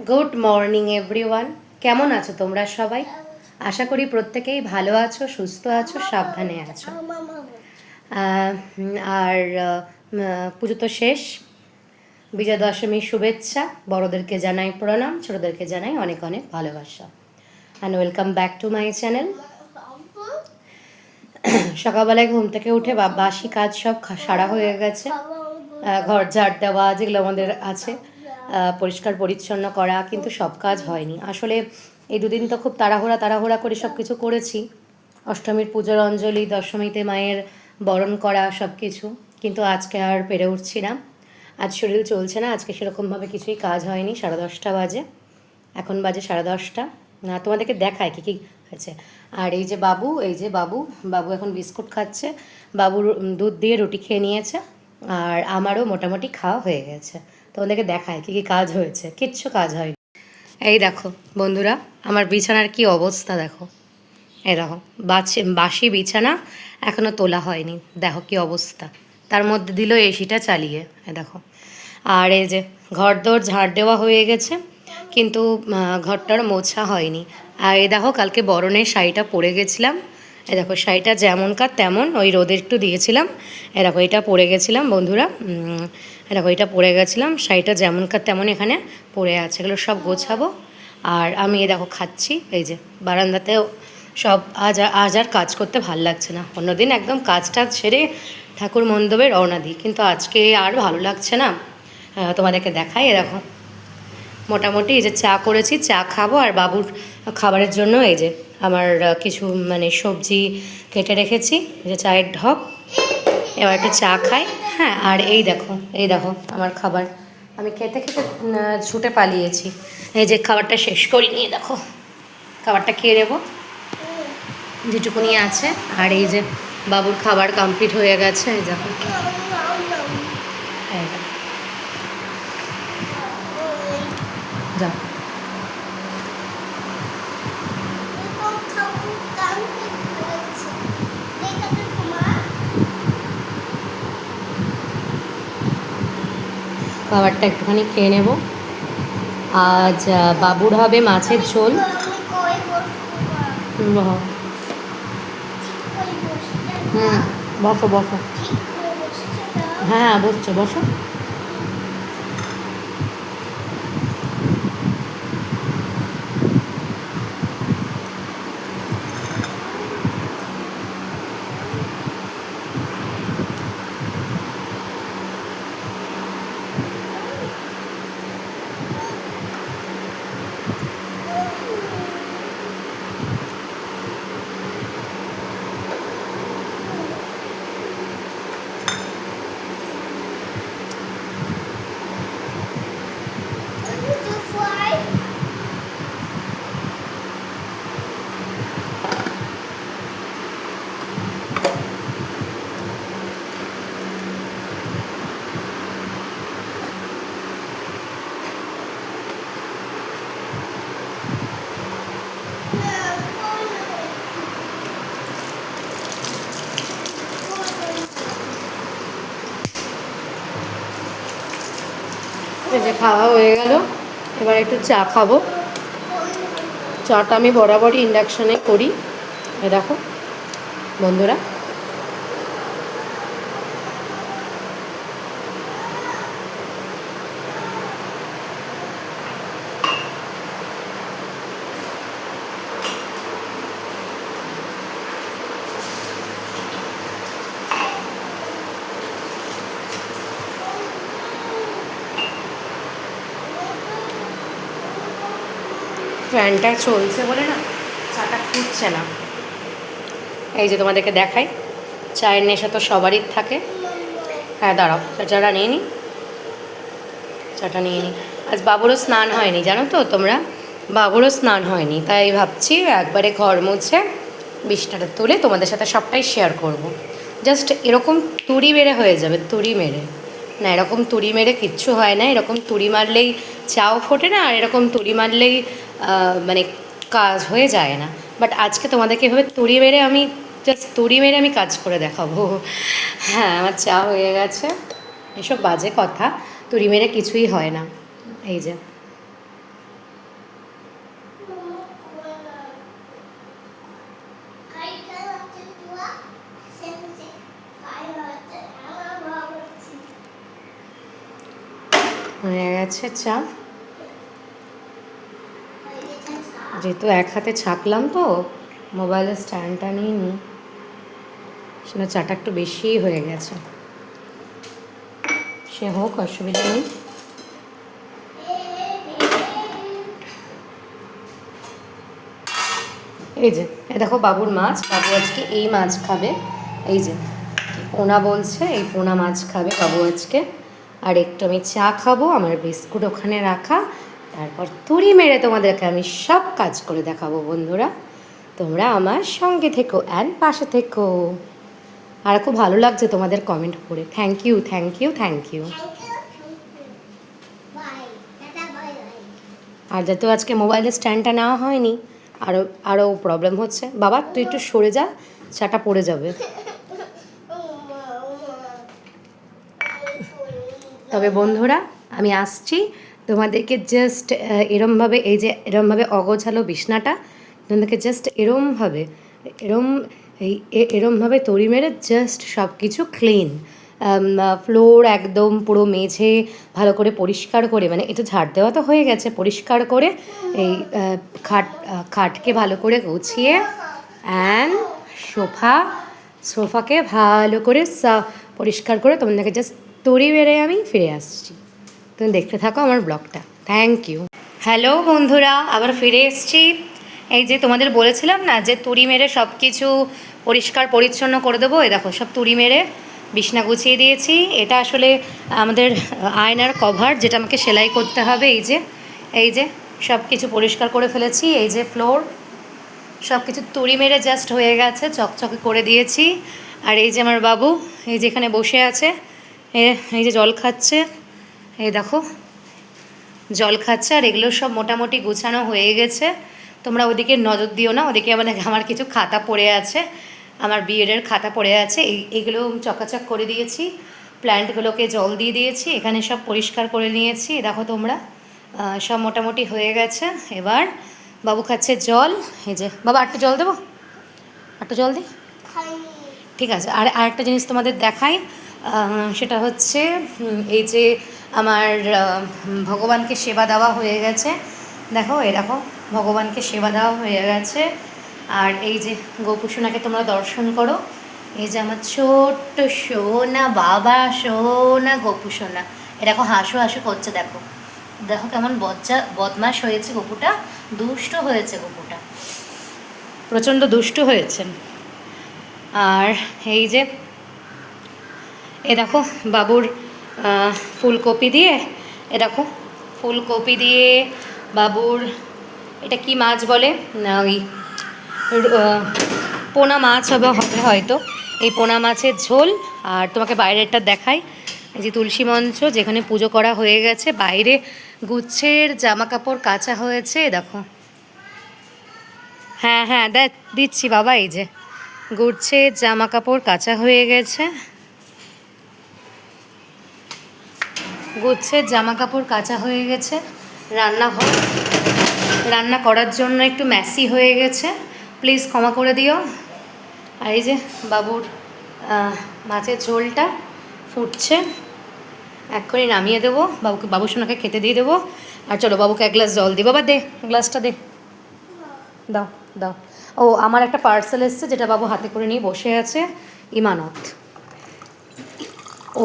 Good morning everyone. কেমন আছো তোমরা সবাই? আশা করি প্রত্যেকেই ভালো আছো, সুস্থ আছো, সাবধানে আছো। আর পুজো তো শেষ। বিজয়া দশমীর শুভেচ্ছা। বড়োদেরকে জানাই প্রণাম, ছোটোদেরকে জানাই অনেক অনেক ভালোবাসা। And welcome back to my channel. সকালবেলায় ঘুম থেকে উঠে বাসি কাজ সব সারা হয়ে গেছে। ঘর ঝাড় দেওয়া যেগুলো আমাদের আছে, পরিষ্কার পরিচ্ছন্ন করা, কিন্তু সব কাজ হয়নি আসলে। এই দুদিন তো খুব তাড়াহুড়া করে সব কিছু করেছি। অষ্টমীর পুজোর অঞ্জলি, দশমীতে মায়ের বরণ করা, সব কিছু। কিন্তু আজকে আর পেরে উঠছি না। আজ শরীর চলছে না, আজকে সেরকমভাবে কিছুই কাজ হয়নি। 10:30 বাজে, এখন বাজে 10:30। তোমাদেরকে দেখায় কী কী হয়েছে। আর এই যে বাবু, বাবু এখন বিস্কুট খাচ্ছে। বাবুর দুধ দিয়ে রুটি খেয়ে নিয়েছে। আর আমারও মোটামুটি খাওয়া হয়ে গেছে। তোমাদেরকে দেখায় কী কী কাজ হয়েছে। কিচ্ছু কাজ হয়নি। এই দেখো বন্ধুরা, আমার বিছানার কি অবস্থা দেখো। এই দেখো, বাসি বিছানা এখনও তোলা হয়নি। দেখো কি অবস্থা। তার মধ্যে দিল এসিটা চালিয়ে। দেখো। আর এই যে ঘরদোর ঝাড় দেওয়া হয়ে গেছে, কিন্তু ঘরটার মোছা হয়নি। আর এই দেখো, কালকে বরণের শাড়িটা পরে গেছিলাম। এই দেখো, শাড়িটা যেমনকার তেমন, ওই রোদে একটু দিয়েছিলাম। এই দেখো, এটা পরে গেছিলাম বন্ধুরা। এই দেখো, এটা পরে গেছিলাম। শাড়িটা যেমনকার তেমন এখানে পরে আছে। এগুলো সব গোছাবো। আর আমি এই দেখো খাচ্ছি। এই যে বারান্দাতেও সব আজ আর কাজ করতে ভাল লাগছে না। অন্যদিন একদম কাজটা সেরে ঠাকুর মণ্ডপে রওনা দিই, কিন্তু আজকে আর ভালো লাগছে না। তোমাদেরকে দেখাই। এরকম মোটামুটি এই যে চা করেছি, চা খাবো। আর বাবুর খাবারের জন্য এই যে আমার কিছু সবজি কেটে রেখেছি। এই যে চায়ের ঢপ। এবার একটু চা খাই। হ্যাঁ, আর এই দেখো আমার খাবার। আমি খেতে খেতে ছুটে পালিয়েছি। এই যে খাবারটা শেষ করি নিয়ে দেখো, খাবারটা খেয়ে নেবো, যেটুকুনি আছে। আর এই যে বাবুর খাবার কমপ্লিট হয়ে গেছে। এই দেখো, যাও। খাবারটা একটুখানি খেয়ে নেব। আজ বাবুর হবে মাছের ঝোল। হুম, বসো বসো। হ্যাঁ, বসছো, বসো। এই যে খাওয়া হয়ে গেল, এবার একটু চা খাবো। চাটা আমি বরাবরই ইন্ডাকশানে করি। এ দেখো বন্ধুরা, ফ্যানটা চলছে বলে না চাটা ফুটছে না। এই যে তোমাদেরকে দেখাই, চায়ের নেশা তো সবারই থাকে। হ্যাঁ, দাঁড়াও, চাটা নিয়ে নিই। চাটা নিয়ে নিই। আজ বাবুরও স্নান হয়নি, জানো তো তোমরা, বাবুরও স্নান হয়নি। তাই ভাবছি একবারে ঘর মুছে বিছনাটা তুলে তোমাদের সাথে সবটাই শেয়ার করব। জাস্ট এরকম তুড়ি মেরে হয়ে যাবে, তুড়ি মেরে। না, এরকম তুড়ি মেরে কিচ্ছু হয় না। এরকম তুড়ি মারলেই চাও ফোটে না, আর এরকম তুড়ি মারলেই মানে কাজ হয়ে যায় না। বাট আজকে তোমাদেরকে এভাবে তুড়ি মেরে আমি জাস্ট তুড়ি মেরে আমি কাজ করে দেখাবো। হ্যাঁ, আমার চা হয়ে গেছে। এসব বাজে কথা, তুড়ি মেরে কিছুই হয় না। এই যে গেছে চা, যেহেতু এক হাতে ছাকলাম তো মোবাইলের স্ট্যান্ডটা নিয়ে নিই, সেটা চাটা একটু বেশিই হয়ে গেছে, সে হোক, অসুবিধা নেই। এই যে এ দেখো বাবুর মাছ, বাবু আজকে এই মাছ খাবে, এই যে পোনা বলছে, এই পোনা মাছ খাবে বাবু আজকে। আর একটু আমি চা খাবো, আমার বিস্কুট ওখানে রাখা, তারপর তুড়ি মেরে তোমাদেরকে আমি সব কাজ করে দেখাবো বন্ধুরা। তোমরা আমার সঙ্গে থেকো অ্যান্ড পাশে থেকো। আর খুব ভালো লাগছে তোমাদের কমেন্ট পড়ে, thank you thank you thank you. আর যেহেতু আজকে মোবাইলের স্ট্যান্ডটা নেওয়া হয়নি, আরও প্রবলেম হচ্ছে। বাবা তুই একটু সরে যা, চাটা পড়ে যাবে। তবে বন্ধুরা আমি আসছি, তোমাদেরকে জাস্ট এরমভাবে, এই যে এরমভাবে অগোছালো বিছনাটা, তোমাদেরকে জাস্ট এরমভাবে তড়ি মেরে জাস্ট সব কিছু ক্লিন, ফ্লোর একদম পুরো মেঝে ভালো করে পরিষ্কার করে, মানে এটা ঝাড় দেওয়া তো হয়ে গেছে, পরিষ্কার করে এই খাটকে ভালো করে গুছিয়ে, অ্যান্ড সোফাকে ভালো করে পরিষ্কার করে তোমাদেরকে জাস্ট তড়ি মেরে আমি ফিরে আসছি। তুমি দেখতে থাকো আমার ব্লগটা, থ্যাংক ইউ। হ্যালো বন্ধুরা, আবার ফিরে এসেছি। এই যে তোমাদের বলেছিলাম না যে তুড়ি মেরে সব কিছু পরিষ্কার পরিচ্ছন্ন করে দেবো, এই দেখো সব তুড়ি মেরে বিছনা গুছিয়ে দিয়েছি। এটা আসলে আমাদের আয়নার কভার, যেটা আমাকে সেলাই করতে হবে। এই যে সব কিছু পরিষ্কার করে ফেলেছি, এই যে ফ্লোর সব কিছু তুড়ি মেরে জাস্ট হয়ে গেছে, চকচকে করে দিয়েছি। আর এই যে আমার বাবু, এই যে এখানে বসে আছে, এই যে জল খাচ্ছে, এই দেখো জল খাচ্ছে। আর এগুলো সব মোটামুটি গুছানো হয়ে গেছে। তোমরা ওদিকে নজর দিও না, ওদিকে আমার কিছু খাতা পড়ে আছে, আমার বিএডের খাতা পড়ে আছে, এইগুলো চকাচক করে দিয়েছি। প্ল্যান্টগুলোকে জল দিয়ে দিয়েছি, এখানে সব পরিষ্কার করে নিয়েছি। দেখো তোমরা সব মোটামুটি হয়ে গেছে। এবার বাবু খাচ্ছে জল, এই যে বাবা আরেকটু জল দেবো, আরেকটু জল দিই, ঠিক আছে। আর আরেকটা জিনিস তোমাদের দেখাই, সেটা হচ্ছে এই যে আমার ভগবানকে সেবা দেওয়া হয়ে গেছে। দেখো এরকম ভগবানকে সেবা দেওয়া হয়ে গেছে। আর এই যে গোপুসোনাকে তোমরা দর্শন করো, এই যে আমার ছোট্ট সোনা বাবা, সোনা গোপুসোনা, এরকম হাসু হাসু করছে। দেখো দেখো কেমন বদমাশ হয়েছে গপুটা, দুষ্ট হয়েছে গপুটা, প্রচণ্ড দুষ্ট হয়েছে। আর এই যে এ দেখো বাবুর ফুলকপি দিয়ে, এ দেখো ফুলকপি দিয়ে বাবুর, এটা কি মাছ বলে না, ওই পোনা মাছ হবে হয়তো, এই পোনা মাছের ঝোল। আর তোমাকে বাইরেরটা দেখাই, এই যে তুলসী মঞ্চ, যেখানে পুজো করা হয়ে গেছে, বাইরে গুচ্ছের জামা কাপড় কাচা হয়েছে, দেখো। হ্যাঁ হ্যাঁ দিচ্ছি বাবা, এই যে গুচ্ছের জামা কাপড় কাচা হয়ে গেছে, গুচ্ছের জামা কাপড় কাচা হয়ে গেছে। রান্নাঘর রান্না করার জন্য একটু ম্যাসি হয়ে গেছে, প্লিজ ক্ষমা করে দিও। আর এই যে বাবুর মাছের ঝোলটা ফুটছে, এক্ষুনি নামিয়ে দেবো, বাবুর সোনাকে খেতে দিয়ে দেবো। আর চলো বাবুকে এক গ্লাস জল দিই, বাবা দে গ্লাসটা দে, দাও দাও। ও আমার একটা পার্সেল এসছে, যেটা বাবু হাতে করে নিয়ে বসে আছে, ইমানত।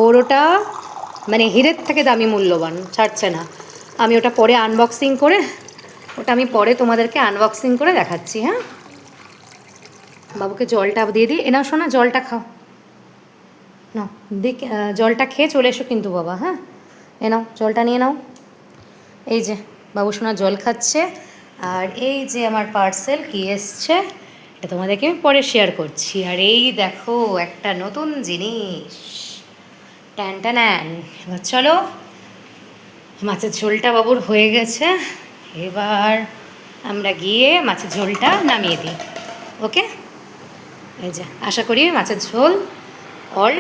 ওর ওটা মানে হিরের থেকে দামি মূল্যবান, ছাড়ছে না। আমি ওটা পরে আনবক্সিং করে, তোমাদেরকে আনবক্সিং করে দেখাচ্ছি। হ্যাঁ বাবুকে জলটা দিয়ে দিই, এনাও শোনা জলটা খাও, নাও দিক, জলটা খেয়ে চলে এসো কিন্তু বাবা। হ্যাঁ নাও জলটা নিয়ে নাও। এই যে বাবু সোনা জল খাচ্ছে। আর এই যে আমার পার্সেল কি এসছে, এটা তোমাদেরকে আমি পরে শেয়ার করছি। আর এই দেখো একটা নতুন জিনিস, ট্যান ট্যান। এবার চলো, মাছের ঝোলটা বাবুর হয়ে গেছে, এবার আমরা গিয়ে মাছের ঝোলটা নামিয়ে দিই। ওকে, এই যে আশা করি মাছের ঝোল অল।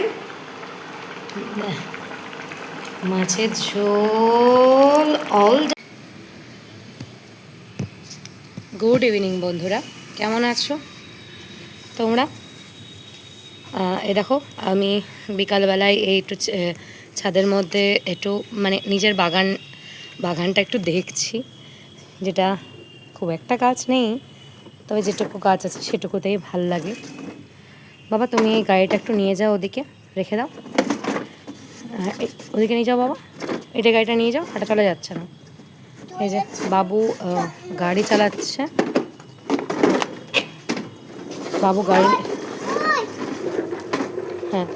গুড ইভিনিং বন্ধুরা, কেমন আছো তোমরা? এ দেখো আমি বিকালবেলায় এই একটু ছাদের মধ্যে একটু মানে নিজের বাগান বাগানটা একটু দেখছি, যেটা খুব একটা গাছ নেই, তবে যেটুকু গাছ আছে সেটুকুতেই ভাল লাগে। বাবা তুমি এই গাড়িটা একটু নিয়ে যাও, ওদিকে রেখে দাও, ওদিকে নিয়ে যাও বাবা, এটা গাড়িটা নিয়ে যাও, হাঁটা চলা যাচ্ছে না। এই যে বাবু গাড়ি চালাচ্ছে, বাবু গাড়ি, হ্যাঁ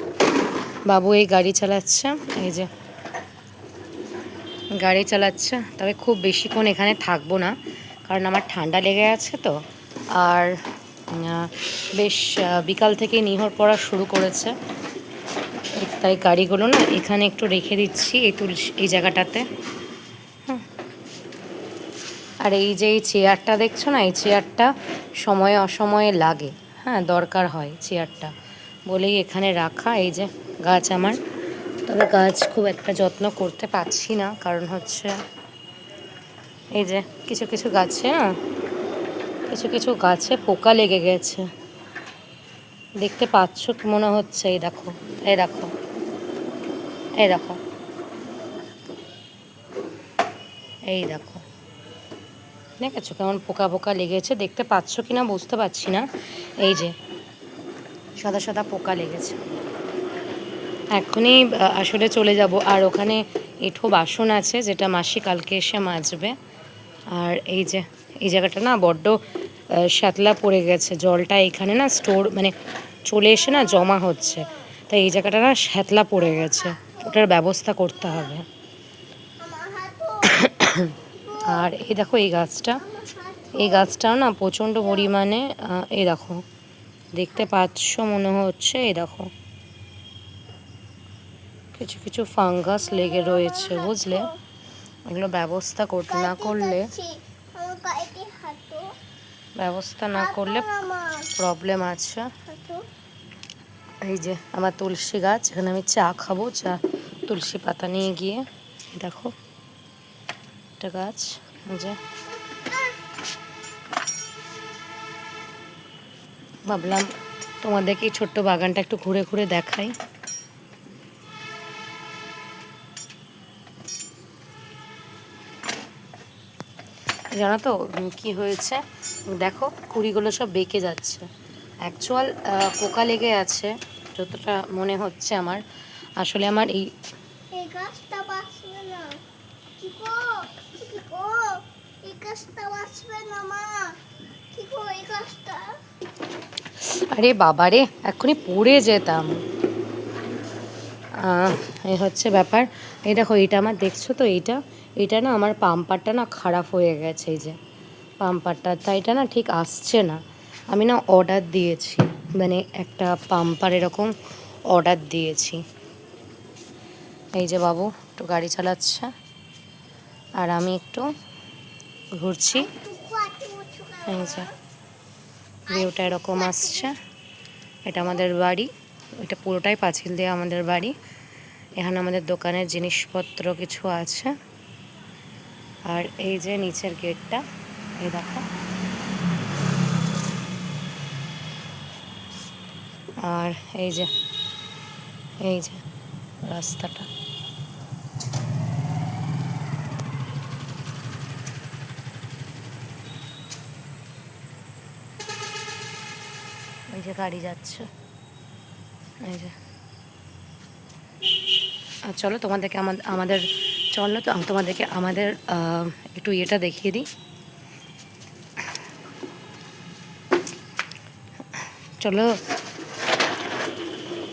বাবু এই গাড়ি চালাচ্ছে, এই যে গাড়ি চালাচ্ছে। তবে খুব বেশিক্ষণ এখানে থাকবো না, কারণ আমার ঠান্ডা লেগে আছে তো। আর বেশ বিকাল থেকে নিহর পড়া শুরু করেছে, তাই গাড়িগুলো না এখানে একটু রেখে দিচ্ছি এই জায়গাটাতে। আর এই যে এই চেয়ারটা দেখছো না, এই চেয়ারটা সময়ে অসময়ে লাগে, হ্যাঁ দরকার হয় চেয়ারটা, বলেই এখানে রাখা। এই যে গাছ আমার, তবে গাছ খুব একটা যত্ন করতে পারছি না, কারণ হচ্ছে এই যে কিছু কিছু গাছে না, কিছু কিছু গাছে পোকা লেগে গেছে, দেখতে পাচ্ছ কি মনে হচ্ছে? এই দেখো, এই দেখো, এই দেখো, এই দেখো, দেখেছো কেমন পোকা পোকা লেগেছে? দেখতে পাচ্ছ কি না বুঝতে পারছি না, এই যে সাদা সাদা পোকা লেগেছে। এখনই আসলে চলে যাব, আর ওখানে এঁঠো বাসন আছে যেটা মাসি কালকে এসে মাজবে। আর এই যে এই জায়গাটা না বড্ড শ্যাতলা পড়ে গেছে, জলটা এখানে না স্টোর মানে চলে এসে না জমা হচ্ছে, তাই এই জায়গাটা না শ্যাতলা পড়ে গেছে, ওটার ব্যবস্থা করতে হবে। আর এই দেখো এই গাছটা, এই গাছটাও না প্রচণ্ড পরিমাণে এই দেখো, দেখতে পাচ্ছ মনে হচ্ছে, এই দেখো কিছু কিছু ফাঙ্গাস লেগে রয়েছে, বুঝলে? এগুলো ব্যবস্থা না করলে, ব্যবস্থা না করলে প্রবলেম আছে। এই যে আমার তুলসী গাছ, এখানে আমি চা খাবো, চা তুলসী পাতা নিয়ে গিয়ে, দেখো একটা গাছ, যে ভাবলাম তোমাদেরকে এই ছোট্ট বাগানটা একটু ঘুরে ঘুরে দেখাই। জানো তো কি হয়েছে? দেখো কুড়িগুলো সব বেঁকে যাচ্ছে, অ্যাকচুয়াল পোকা লেগে আছে যতটা মনে হচ্ছে আমার। আসলে আমার এই গাছটা বাঁচবে না, কি গো, কি গো, এই গাছটা বাঁচবে না মা, কি গো এই গাছটা, আরে বাবা রে এক্ষুনি পড়ে যেতাম। এই হচ্ছে ব্যাপার। এই দেখো এইটা আমার, দেখছো তো এইটা, এটা না আমার পাম্পারটা না খারাপ হয়ে গেছে, এই যে পাম্পারটা, তাই এটা না ঠিক আসছে না। আমি না অর্ডার দিয়েছি, মানে একটা পাম্পার এরকম অর্ডার দিয়েছি। এই যে বাবু একটু গাড়ি চালাচ্ছে, আর আমি একটু ঘুরছি। এই যে ভিউটা এরকম আসছে, এটা আমাদের বাড়ি, এটা পুরোটাই পাঁচিল দিয়ে আমাদের বাড়ি। এখানে আমাদের দোকানের জিনিসপত্র কিছু আছে। আর এই যে নিচের গেটটা, এই দেখো, আর এই যে রাস্তাটা, এই যে গাড়ি যাচ্ছে, এই যে। আর চলো তোমাদেরকে আমাদের চলো তো তোমাদেরকে আমাদের একটু ইয়েটা দেখিয়ে দিই। চলো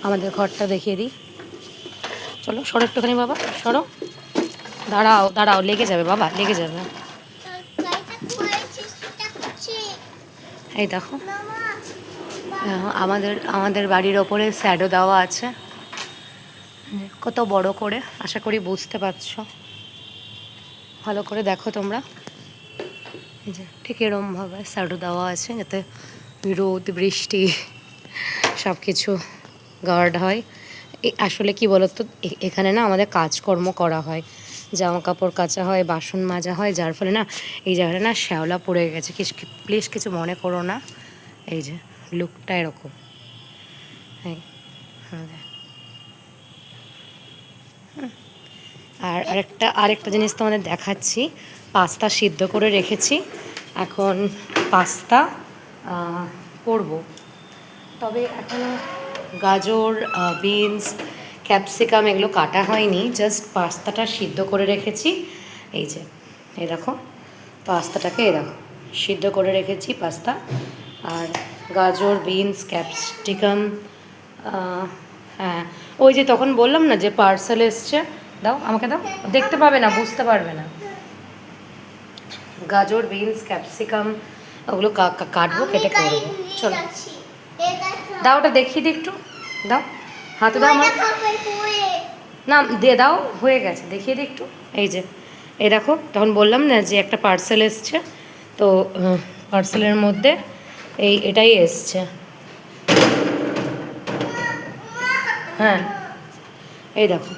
আমাদের ঘরটা দেখিয়ে দিই, চলো সরো একটুখানি বাবা, সরো, দাঁড়াও দাঁড়াও, লেগে যাবে বাবা, লেগে যাবে। এই দেখো আমাদের বাড়ির ওপরে শ্যাডো দেওয়া আছে, কত বড় করে, আশা করি বুঝতে পারছো, ভালো করে দেখো তোমরা। এই যে ঠিক এরমভাবে শ্যাডো দেওয়া আছে, যাতে রোদ বৃষ্টি সব কিছু গার্ড হয়। আসলে কি বলতো, এখানে না আমাদের কাজকর্ম করা হয়, জামা কাপড় কাচা হয়, বাসন মাজা হয়, যার ফলে না এই জায়গাটা না শ্যাওলা পড়ে গেছে। প্লিজ কিছু মনে করো না, এই যে লুকটা এরকম। আর আরেকটা জিনিস তোমাদের দেখাচ্ছি, পাস্তা সিদ্ধ করে রেখেছি, এখন পাস্তা করব। তবে এখনও গাজর, বিনস, ক্যাপসিকাম এগুলো কাটা হয়নি, জাস্ট পাস্তাটা সিদ্ধ করে রেখেছি। এই দেখো পাস্তাটাকে দেখো সিদ্ধ করে রেখেছি পাস্তা। আর গাজর, বিনস, ক্যাপসিকাম, হ্যাঁ ওই যে তখন বললাম না যে পার্সেল এসছে, দাও আমাকে দাও, দেখতে পাবে না, বুঝতে পারবে না। গাজর, বিনস, ক্যাপসিকাম ওগুলো কাটবো, কেটে করবো। চলো দাও, ওটা দেখিয়ে দিই একটু, দাও হাতে দাও আমার, না দিয়ে দাও, হয়ে গেছে, দেখিয়ে দিই একটু। এই দেখো তখন বললাম না যে একটা পার্সেল এসছে, তো পার্সেলের মধ্যে এটাই এসছে। হ্যাঁ এই দেখো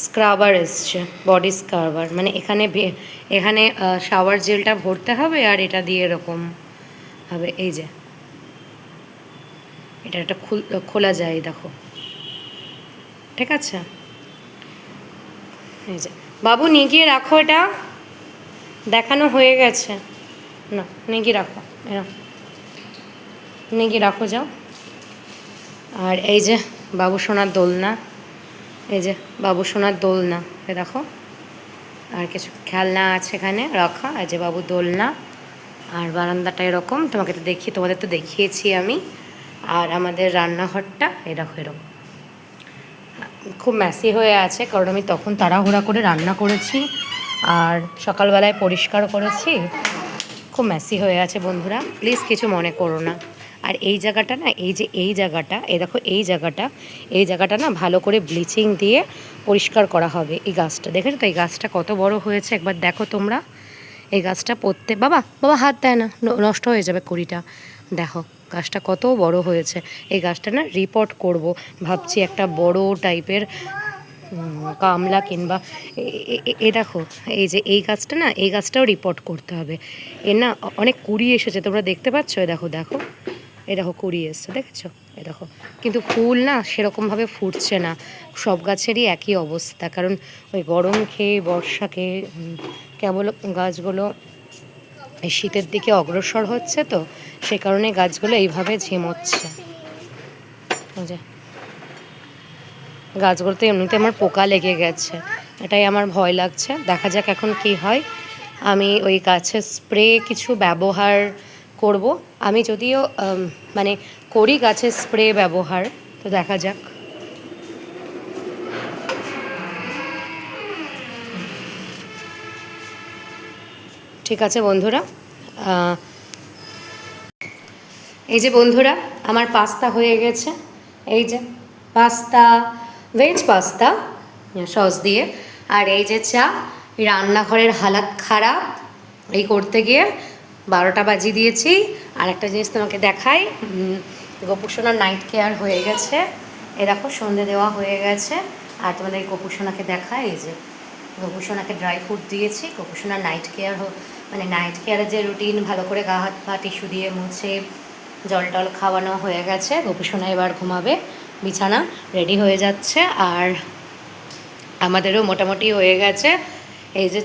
স্ক্রাবার এসছে, বডি স্ক্রাবার, মানে এখানে শাওয়ার জেলটা ভরতে হবে আর এটা দিয়ে এরকম হবে। এটা খোলা যায়, দেখো, ঠিক আছে। বাবু নিয়ে গিয়ে রাখো, এটা দেখানো হয়ে গেছে, না নিয়ে গিয়ে রাখো, নিয়ে গিয়ে রাখো, যাও। আর বাবু সোনার দোলনা, বাবু সোনার দোলনা, দেখো, আর কিছু খেলনা আছে এখানে রাখা, বাবু দোলনা। আর বারান্দাটা এরকম, তোমাদের তো দেখিয়েছি আমি। আর আমাদের রান্নাঘরটা দেখো এরকম খুব ম্যাসি হয়ে আছে, কারণ আমি তখন তাড়াহুড়া করে রান্না করেছি আর সকালবেলায় পরিষ্কার করেছি, খুব ম্যাসি হয়ে আছে বন্ধুরা, প্লিজ কিছু মনে করো না। আর এই জায়গাটা না, এই জায়গাটা দেখো, এই জায়গাটা না ভালো করে ব্লিচিং দিয়ে পরিষ্কার করা হবে। এই গাছটা দেখেছো তো, এই গাছটা কত বড় হয়েছে একবার দেখো তোমরা। এই গাছটা বাবা হাত দেয় না, নষ্ট হয়ে যাবে কুড়িটা। দেখো গাছটা কত বড় হয়েছে, এই গাছটা না রিপোর্ট করব ভাবছি, একটা বড় টাইপের গামলা কিংবা দেখো এই গাছটা না, এই গাছটাও রিপোর্ট করতে হবে। এর না অনেক কুড়ি এসেছে, তোমরা দেখতে পাচ্ছ, দেখো কুড়ি এসছে, দেখেছো? দেখো, কিন্তু ফুল না সেরকমভাবে ফুটছে না, সব গাছেরই একই অবস্থা, কারণ ওই গরম খেয়ে বর্ষা খেয়ে কেবল গাছগুলো এই শীতের দিকে অগ্রসর হচ্ছে, তো সে কারণে গাছগুলো এইভাবে ঝিমোচ্ছে। গাছগুলোতে এমনিতে আমার পোকা লেগে গেছে, এটাই আমার ভয় লাগছে, দেখা যাক এখন কি হয়। আমি ওই গাছের স্প্রে কিছু ব্যবহার করব, আমি যদিও মানে করি গাছের স্প্রে ব্যবহার, তো দেখা যাক। ঠিক আছে বন্ধুরা, বন্ধুরা আমার পাস্তা হয়ে গেছে, পাস্তা, ভেজ পাস্তা সস দিয়ে। আর চা, রান্নাঘরের হালাত খারাপ, করতে গিয়ে 12টা বাজিয়ে দিয়েছি। আর একটা জিনিস তোমাকে দেখাই, গোপুসোনার নাইট কেয়ার হয়ে গেছে, দেখো সন্ধে দেওয়া হয়ে গেছে। আর তোমাদের গোপুসোনাকে দেখায়, গোপুসোনাকে ড্রাই ফ্রুট দিয়েছি, গোপুসোনার নাইট কেয়ার মানে নাইট কেয়ারের যে রুটিন, ভালো করে গা হাত পা টিস্যু দিয়ে মুছে জল টল খাওয়ানো হয়ে গেছে। গোপুসোনা এবার ঘুমাবে, বিছানা রেডি হয়ে যাচ্ছে। আর আমাদেরও মোটামুটি হয়ে গেছে।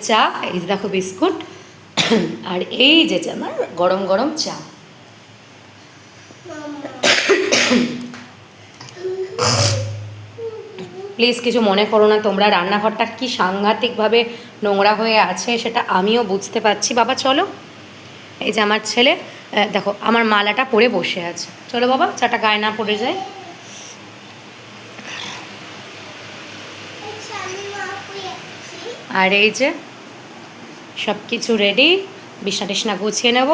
চা, দেখো বিস্কুট, আর চা, আমার গরম গরম চা। প্লিজ কিছু মনে করো না তোমরা, রান্নাঘরটা কি সাংঘাতিকভাবে নোংরা হয়ে আছে সেটা আমিও বুঝতে পারছি। বাবা চলো, আমার ছেলে দেখো আমার মালাটা পরে বসে আছে, চলো বাবা চাটা গায়ে না পড়ে যায়। আর সব কিছু রেডি, বিছনা টিছনা গুছিয়ে নেব।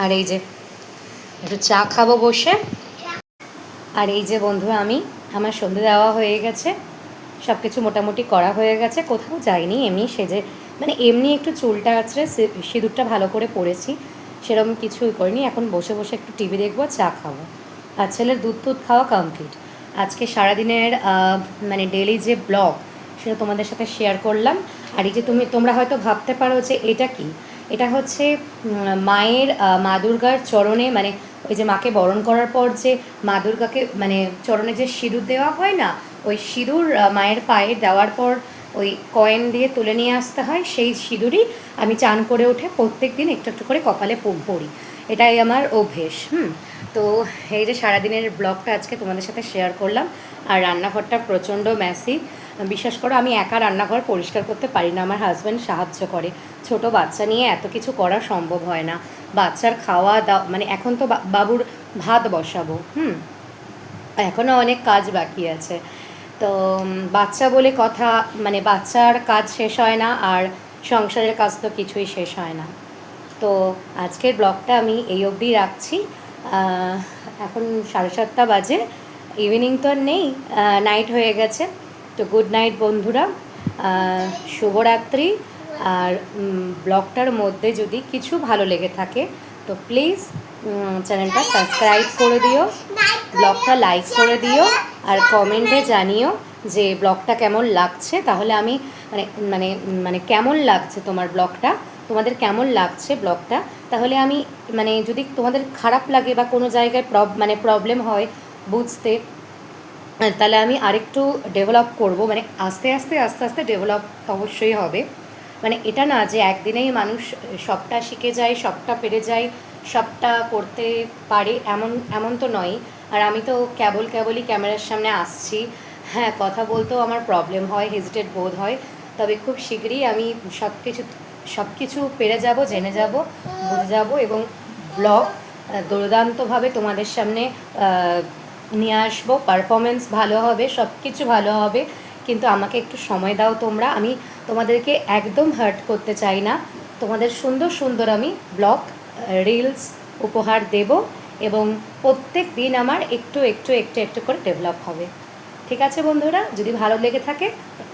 আর একটু চা খাবো বসে। আর বন্ধুরা আমার সন্ধে দেওয়া হয়ে গেছে, সব কিছু মোটামুটি করা হয়ে গেছে, কোথাও যাইনি, এমনি সেজে মানে এমনি একটু চুলটা আঁচড়ে সিঁদুরটা ভালো করে পরেছি, সেরকম কিছুই করিনি। এখন বসে বসে একটু টিভি দেখবো, চা খাবো। আর ছেলের দুধ খাওয়া কমপ্লিট। আজকে সারাদিনের মানে ডেলি যে ব্লগ সেটা তোমাদের সাথে শেয়ার করলাম। আর তোমরা হয়তো ভাবতে পারো যে এটা কি, এটা হচ্ছে মায়ের মা দুর্গার চরণে, মানে ওই যে মাকে বরণ করার পর যে মা দুর্গাকে মানে চরণে যে সিঁদুর দেওয়া হয় না, ওই সিঁদুর মায়ের পায়ে দেওয়ার পর ওই কয়েন দিয়ে তুলে নিয়ে আসতে হয়, সেই সিঁদুরই আমি চান করে উঠে প্রত্যেক দিন একটু একটু করে কপালে পরি। এটাই আমার অভ্যেস। তো এই যে সারাদিনের ব্লগটা আজকে তোমাদের সাথে শেয়ার করলাম। আর রান্নাঘরটা প্রচণ্ড ম্যাসি। বিশ্বাস করো আমি একা রান্নাঘর পরিষ্কার করতে পারি না, আমার হাজব্যান্ড সাহায্য করে। ছোট বাচ্চা নিয়ে এত কিছু করা সম্ভব হয় না। বাচ্চার খাওয়া দাওয়া মানে এখন তো বাবুর ভাত বসাবো, এখনও অনেক কাজ বাকি আছে। তো বাচ্চা বলে কথা, মানে বাচ্চার কাজ শেষ হয় না, আর সংসারের কাজ তো কিছুই শেষ হয় না। তো আজকের ব্লগটা আমি এই অবধি রাখছি। এখন 7:30 বাজে, ইভিনিং তো আর নেই, নাইট হয়ে গেছে। তো গুড নাইট বন্ধুরা, শুভরাত্রি। আর ব্লগটার মধ্যে যদি কিছু ভালো লেগে থাকে তো প্লিজ চ্যানেলটা সাবস্ক্রাইব করে দিও, ব্লগটা লাইক করে দিও, আর কমেন্টে জানিও যে ব্লগটা কেমন লাগছে। তাহলে আমি মানে মানে মানে কেমন লাগছে তোমার ব্লগটা, তোমাদের কেমন লাগছে ব্লগটা, তাহলে আমি মানে যদি তোমাদের খারাপ লাগে বা কোনো জায়গায় মানে প্রবলেম হয় বুঝতে, তাহলে আমি আরেকটু ডেভেলপ করব। মানে আস্তে আস্তে আস্তে আস্তে ডেভেলপ অবশ্যই হবে। মানে এটা না যে একদিনেই মানুষ সবটা শিখে যায়, সবটা পেরে যায়, সবটা করতে পারে, এমন এমন তো নয়। আর আমি তো কেবলই ক্যামেরার সামনে আসছি, হ্যাঁ কথা বলতেও আমার প্রবলেম হয়, হেজিটেট বোধ হয়। তবে খুব শীঘ্রই আমি সব কিছু পেরে যাব, জেনে যাব, বুঝে যাব, এবং ব্লগ দুর্দান্তভাবে তোমাদের সামনে নিয়ে আসবো। পারফরমেন্স ভালো হবে, সব কিছু ভালো হবে, কিন্তু আমাকে একটু সময় দাও তোমরা। আমি তোমাদেরকে একদম হার্ট করতে চাই না, তোমাদের সুন্দর সুন্দর আমি ব্লগ রিলস উপহার দেব, এবং প্রত্যেক দিন আমার একটু একটু একটু একটু করে ডেভেলপ হবে। ঠিক আছে বন্ধুরা, যদি ভালো লেগে থাকে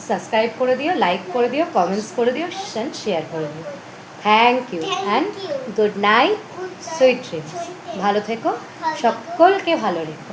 সাবস্ক্রাইব করে দিও, লাইক করে দিও, কমেন্টস করে দিও, শেয়ার করে দিও। Thank you and good night, sweet dreams. ভালো থেকো, সকলকে ভালো রেখো।